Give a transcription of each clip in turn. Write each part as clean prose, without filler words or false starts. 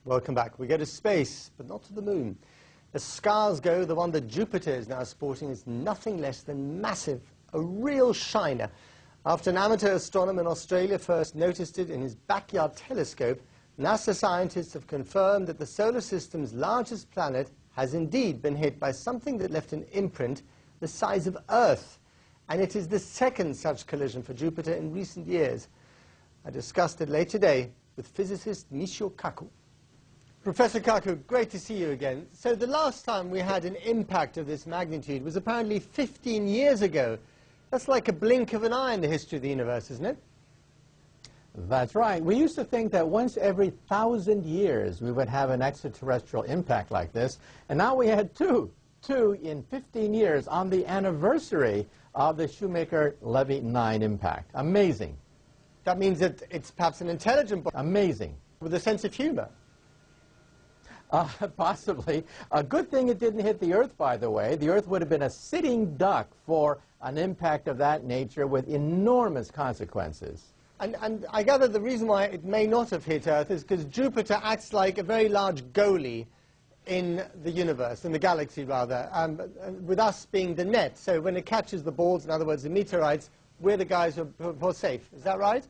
Welcome back. We go to space, but not to the moon. As scars go, the one that Jupiter is now sporting is nothing less than massive, a real shiner. After an amateur astronomer in Australia first noticed it in his backyard telescope, NASA scientists have confirmed that the solar system's largest planet has indeed been hit by something that left an imprint the size of Earth. And it is the second such collision for Jupiter in recent years. I discussed it late today with physicist Michio Kaku. Professor Kaku, great to see you again. So the last time we had an impact of this magnitude was apparently 15 years ago. That's like a blink of an eye in the history of the universe, isn't it? That's right. We used to think that once every 1,000 years we would have an extraterrestrial impact like this, and now we had two in 15 years on the anniversary of the Shoemaker-Levy 9 impact. Amazing. That means that it's perhaps an intelligent body. Amazing. With a sense of humor. Possibly. A good thing it didn't hit the Earth, by the way. The Earth would have been a sitting duck for an impact of that nature with enormous consequences. And I gather the reason why it may not have hit Earth is because Jupiter acts like a very large goalie in the universe, in the galaxy rather, with us being the net. So when it catches the balls, in other words the meteorites, we're the guys who are safe. Is that right?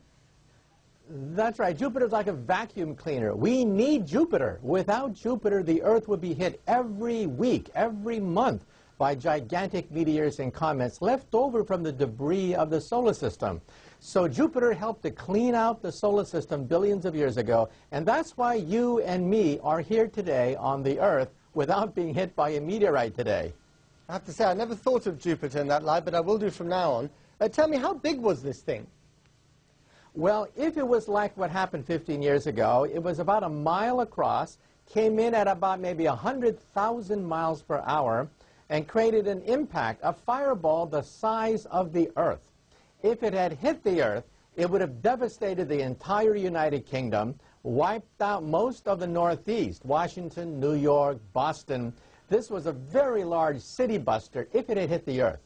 That's right. Jupiter's like a vacuum cleaner. We need Jupiter. Without Jupiter, the Earth would be hit every week, every month by gigantic meteors and comets left over from the debris of the solar system. So Jupiter helped to clean out the solar system billions of years ago, and that's why you and me are here today on the Earth without being hit by a meteorite today. I have to say, I never thought of Jupiter in that light, but I will do from now on. Tell me, how big was this thing? Well, if it was like what happened 15 years ago, it was about a mile across, came in at about maybe 100,000 miles per hour, and created an impact, a fireball the size of the Earth. If it had hit the Earth, it would have devastated the entire United Kingdom, wiped out most of the Northeast, Washington, New York, Boston. This was a very large city buster if it had hit the Earth.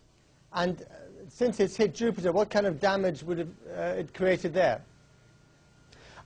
And since it's hit Jupiter, what kind of damage would have it created there?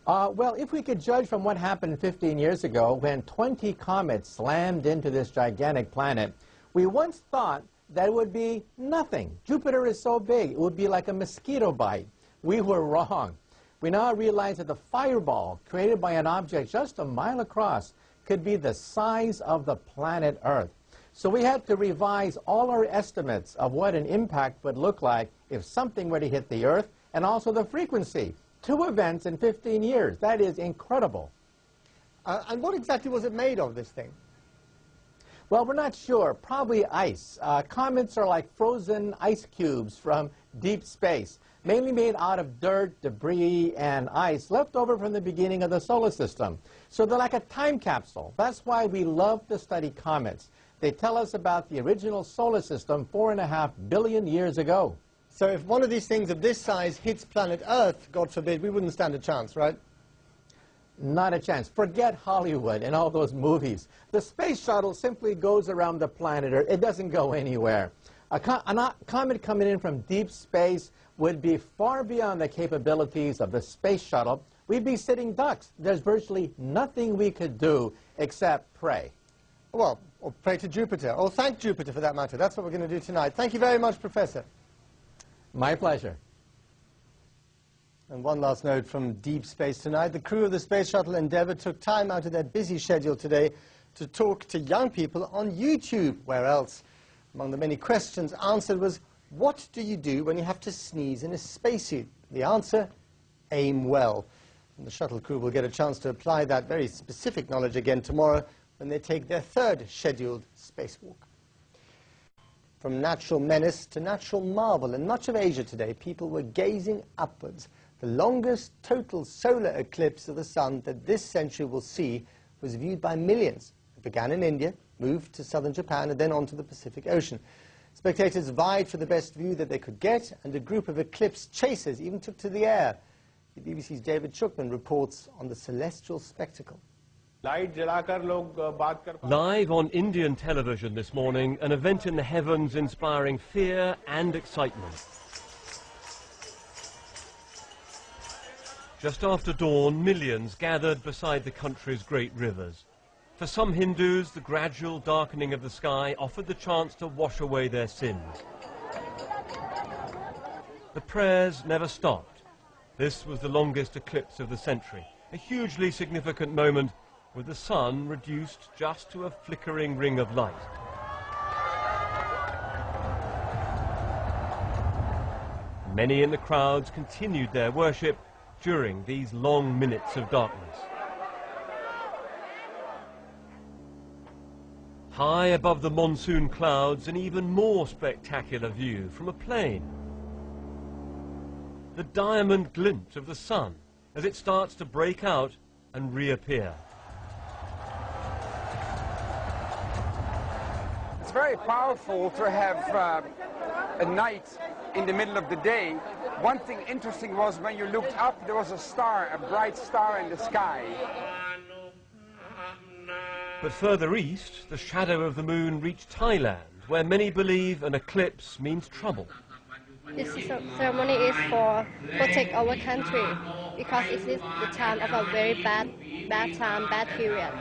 Well, if we could judge from what happened 15 years ago when 20 comets slammed into this gigantic planet, we once thought that it would be nothing. Jupiter is so big, it would be like a mosquito bite. We were wrong. We now realize that the fireball created by an object just a mile across could be the size of the planet Earth. So we had to revise all our estimates of what an impact would look like if something were to hit the Earth, and also the frequency. 2 events in 15 years. That is incredible. And what exactly was it made of, this thing? Well, we're not sure. Probably ice. Comets are like frozen ice cubes from deep space, mainly made out of dirt, debris, and ice left over from the beginning of the solar system. So they're like a time capsule. That's why we love to study comets. They tell us about the original solar system 4.5 billion years ago. So if one of these things of this size hits planet Earth, God forbid, we wouldn't stand a chance, right? Not a chance. Forget Hollywood and all those movies. The space shuttle simply goes around the planet Earth. It doesn't go anywhere. A comet coming in from deep space would be far beyond the capabilities of the space shuttle. We'd be sitting ducks. There's virtually nothing we could do except pray. Well, or pray to Jupiter, or thank Jupiter for that matter. That's what we're going to do tonight. Thank you very much, Professor. My pleasure. And one last note from deep space tonight. The crew of the Space Shuttle Endeavour took time out of their busy schedule today to talk to young people on YouTube. Where else? Among the many questions answered was, what do you do when you have to sneeze in a spacesuit? The answer, aim well. And the shuttle crew will get a chance to apply that very specific knowledge again tomorrow when they take their 3rd scheduled spacewalk. From natural menace to natural marvel, in much of Asia today, people were gazing upwards. The longest total solar eclipse of the sun that this century will see was viewed by millions. It began in India, moved to southern Japan, and then on to the Pacific Ocean. Spectators vied for the best view that they could get, and a group of eclipse chasers even took to the air. The BBC's David Shukman reports on the celestial spectacle. Live on Indian television this morning, an event in the heavens inspiring fear and excitement. Just after dawn, millions gathered beside the country's great rivers. For some Hindus, the gradual darkening of the sky offered the chance to wash away their sins. The prayers never stopped. This was the longest eclipse of the century, a hugely significant moment with the sun reduced just to a flickering ring of light. Many in the crowds continued their worship during these long minutes of darkness. High above the monsoon clouds, an even more spectacular view from a plane. The diamond glint of the sun as it starts to break out and reappear. It's very powerful to have a night in the middle of the day. One thing interesting was when you looked up, there was a star, a bright star in the sky. But further east, the shadow of the moon reached Thailand, where many believe an eclipse means trouble. This ceremony is for protect our country because it is the time of a very bad time, bad period.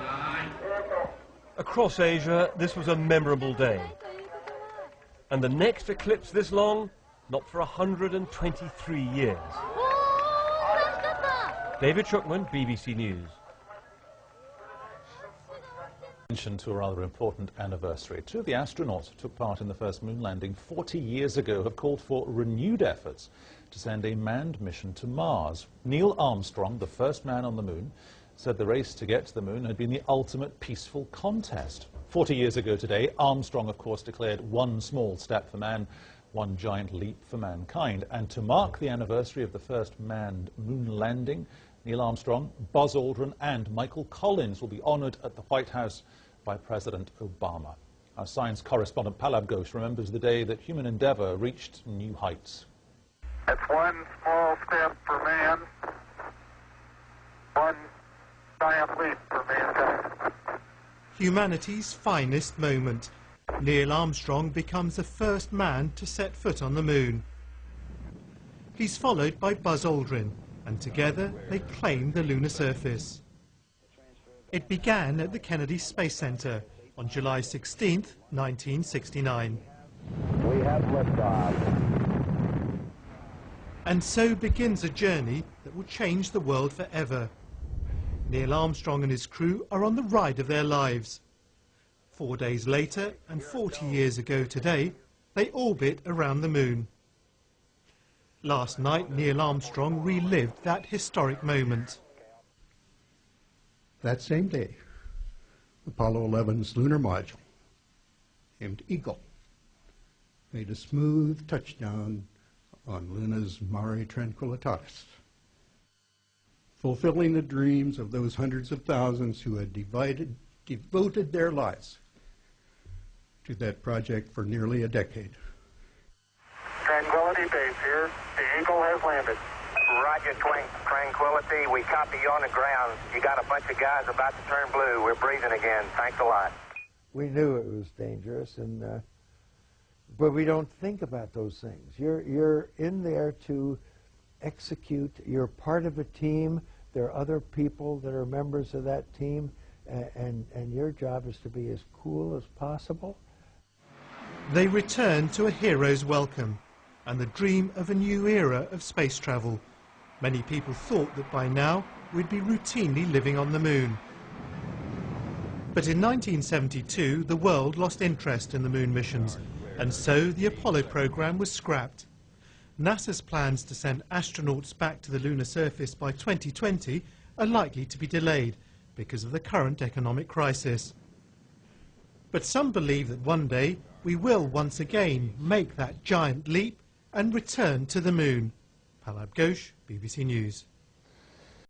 Across Asia, this was a memorable day. And the next eclipse this long, not for 123 years. David Shookman, BBC News. To a rather important anniversary. Two of the astronauts who took part in the first moon landing 40 years ago have called for renewed efforts to send a manned mission to Mars. Neil Armstrong, the first man on the moon, said the race to get to the moon had been the ultimate peaceful contest. 40 years ago today, Armstrong, of course, declared one small step for man, one giant leap for mankind. And to mark the anniversary of the first manned moon landing, Neil Armstrong, Buzz Aldrin and Michael Collins will be honoured at the White House by President Obama. Our science correspondent Pallab Ghosh remembers the day that human endeavour reached new heights. It's one small step for man, one giant leap for mankind. Humanity's finest moment. Neil Armstrong becomes the first man to set foot on the moon. He's followed by Buzz Aldrin, and together they claim the lunar surface. It began at the Kennedy Space Center on July 16, 1969. We have liftoff. And so begins a journey that will change the world forever. Neil Armstrong and his crew are on the ride of their lives. 4 days later, and 40 years ago today, they orbit around the moon. Last night, Neil Armstrong relived that historic moment. That same day, Apollo 11's lunar module, named Eagle, made a smooth touchdown on Luna's Mare Tranquillitatis, fulfilling the dreams of those hundreds of thousands who had devoted their lives to that project for nearly a decade. Tranquility Base here. The Eagle has landed. Roger, Tranquility. We copy you on the ground. You got a bunch of guys about to turn blue. We're breathing again. Thanks a lot. We knew it was dangerous, but we don't think about those things. You're in there to execute. You're part of a team. There are other people that are members of that team, and your job is to be as cool as possible. They return to a hero's welcome and the dream of a new era of space travel. Many people thought that by now we'd be routinely living on the moon. But in 1972, the world lost interest in the moon missions, and so the Apollo program was scrapped. NASA's plans to send astronauts back to the lunar surface by 2020 are likely to be delayed because of the current economic crisis. But some believe that one day we will once again make that giant leap and return to the moon. Pallab Ghosh, BBC News.